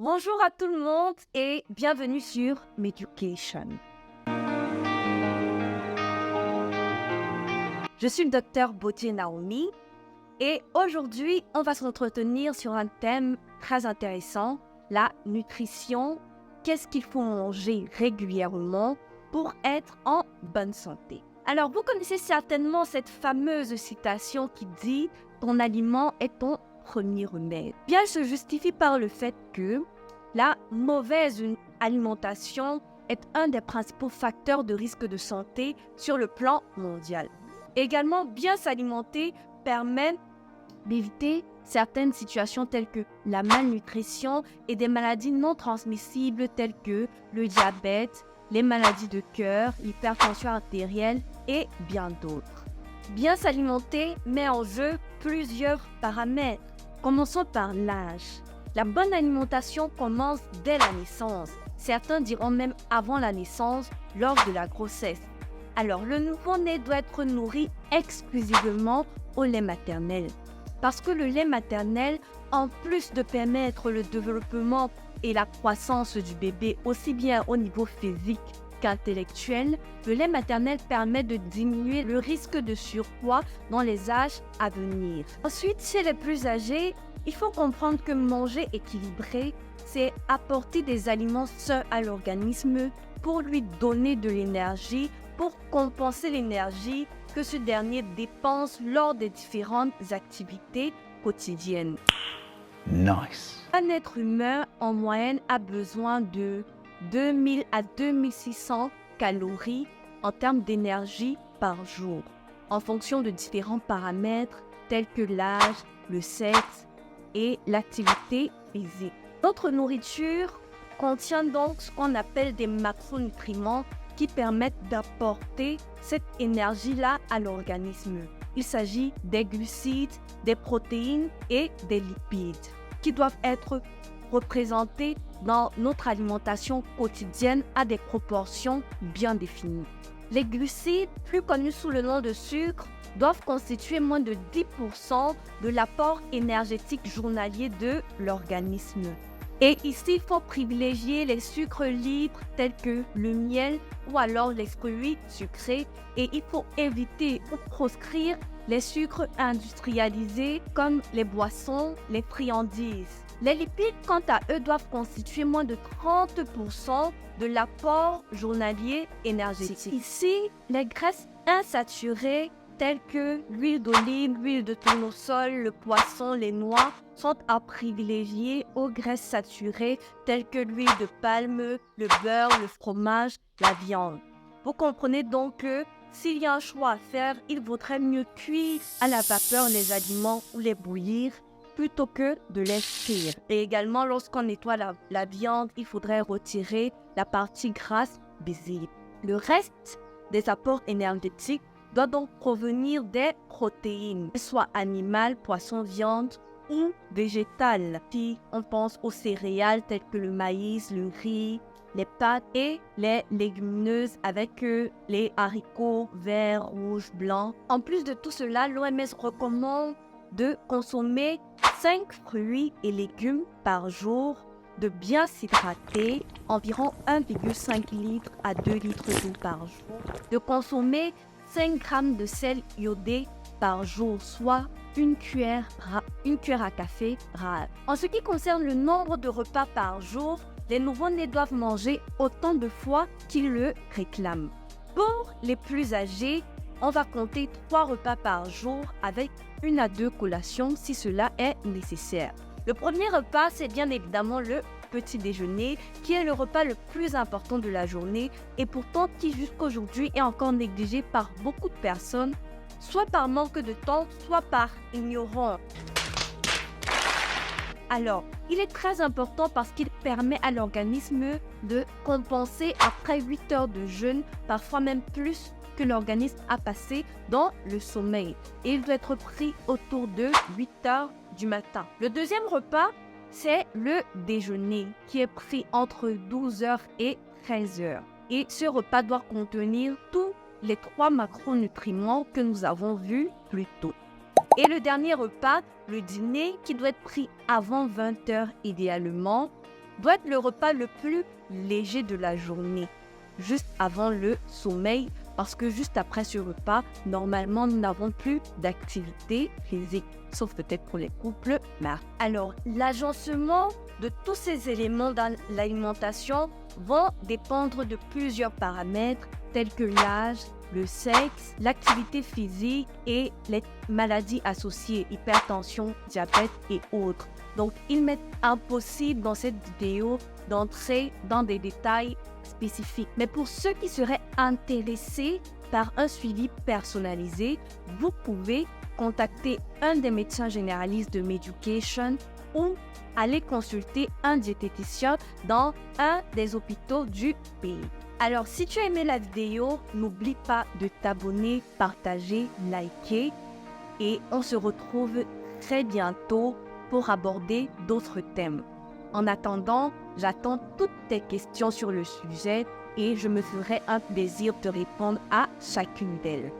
Bonjour à tout le monde et bienvenue sur Meducation. Je suis le docteur Bottier Naomi et aujourd'hui, on va s'entretenir sur un thème très intéressant, la nutrition. Qu'est-ce qu'il faut manger régulièrement pour être en bonne santé? Alors, vous connaissez certainement cette fameuse citation qui dit « Ton aliment est ton premier remède ». Bien, elle se justifie par le fait que la mauvaise alimentation est un des principaux facteurs de risque de santé sur le plan mondial. Également, bien s'alimenter permet d'éviter certaines situations telles que la malnutrition et des maladies non transmissibles telles que le diabète, les maladies de cœur, l'hypertension artérielle et bien d'autres. Bien s'alimenter met en jeu plusieurs paramètres. Commençons par l'âge. La bonne alimentation commence dès la naissance. Certains diront même avant la naissance, lors de la grossesse. Alors, le nouveau-né doit être nourri exclusivement au lait maternel. Parce que le lait maternel, en plus de permettre le développement et la croissance du bébé, aussi bien au niveau physique qu'intellectuel, le lait maternel permet de diminuer le risque de surpoids dans les âges à venir. Ensuite, chez les plus âgés, il faut comprendre que manger équilibré, c'est apporter des aliments sains à l'organisme pour lui donner de l'énergie, pour compenser l'énergie que ce dernier dépense lors des différentes activités quotidiennes. Nice. Un être humain, en moyenne, a besoin de 2000 à 2600 calories en termes d'énergie par jour, en fonction de différents paramètres tels que l'âge, le sexe et l'activité physique. Notre nourriture contient donc ce qu'on appelle des macronutriments qui permettent d'apporter cette énergie-là à l'organisme. Il s'agit des glucides, des protéines et des lipides qui doivent être représentés dans notre alimentation quotidienne à des proportions bien définies. Les glucides, plus connus sous le nom de sucre, doivent constituer moins de 10% de l'apport énergétique journalier de l'organisme. Et ici, il faut privilégier les sucres libres tels que le miel ou alors les fruits sucrés et il faut éviter ou proscrire les sucres industrialisés comme les boissons, les friandises. Les lipides, quant à eux, doivent constituer moins de 30% de l'apport journalier énergétique. Ici, les graisses insaturées telles que l'huile d'olive, l'huile de tournesol, le poisson, les noix, sont à privilégier aux graisses saturées telles que l'huile de palme, le beurre, le fromage, la viande. Vous comprenez donc que s'il y a un choix à faire, il vaudrait mieux cuire à la vapeur les aliments ou les bouillir plutôt que de les frire. Et également, lorsqu'on nettoie la viande, il faudrait retirer la partie grasse visible. Le reste des apports énergétiques doit donc provenir des protéines, soit animales, poissons, viande ou végétales. Si on pense aux céréales telles que le maïs, le riz, les pâtes et les légumineuses avec les haricots verts, rouges, blancs. En plus de tout cela, l'OMS recommande de consommer 5 fruits et légumes par jour, de bien s'hydrater, environ 1,5 litre à 2 litres d'eau par jour, de consommer 5 grammes de sel iodé par jour, soit une cuillère à café rase. En ce qui concerne le nombre de repas par jour, les nouveau-nés doivent manger autant de fois qu'ils le réclament. Pour les plus âgés, on va compter 3 repas par jour avec 1 à 2 collations si cela est nécessaire. Le premier repas, c'est bien évidemment le petit déjeuner, qui est le repas le plus important de la journée et pourtant qui jusqu'aujourd'hui est encore négligé par beaucoup de personnes, soit par manque de temps, soit par ignorance. Alors, il est très important parce qu'il permet à l'organisme de compenser après 8 heures de jeûne, parfois même plus que l'organisme a passé dans le sommeil. Et il doit être pris autour de 8 heures du matin. Le deuxième repas, c'est le déjeuner qui est pris entre 12h et 13h. Et ce repas doit contenir tous les 3 macronutriments que nous avons vus plus tôt. Et le dernier repas, le dîner, qui doit être pris avant 20h idéalement, doit être le repas le plus léger de la journée, juste avant le sommeil, parce que juste après ce repas, normalement, nous n'avons plus d'activité physique, sauf peut-être pour les couples. Alors, l'agencement de tous ces éléments dans l'alimentation vont dépendre de plusieurs paramètres tels que l'âge, le sexe, l'activité physique et les maladies associées, hypertension, diabète et autres. Donc, il m'est impossible dans cette vidéo d'entrer dans des détails spécifiques. Mais pour ceux qui seraient intéressés par un suivi personnalisé, vous pouvez contacter un des médecins généralistes de Meducation ou aller consulter un diététicien dans un des hôpitaux du pays. Alors, si tu as aimé la vidéo, n'oublie pas de t'abonner, partager, liker et on se retrouve très bientôt pour aborder d'autres thèmes. En attendant, j'attends toutes tes questions sur le sujet et je me ferai un plaisir de répondre à chacune d'elles.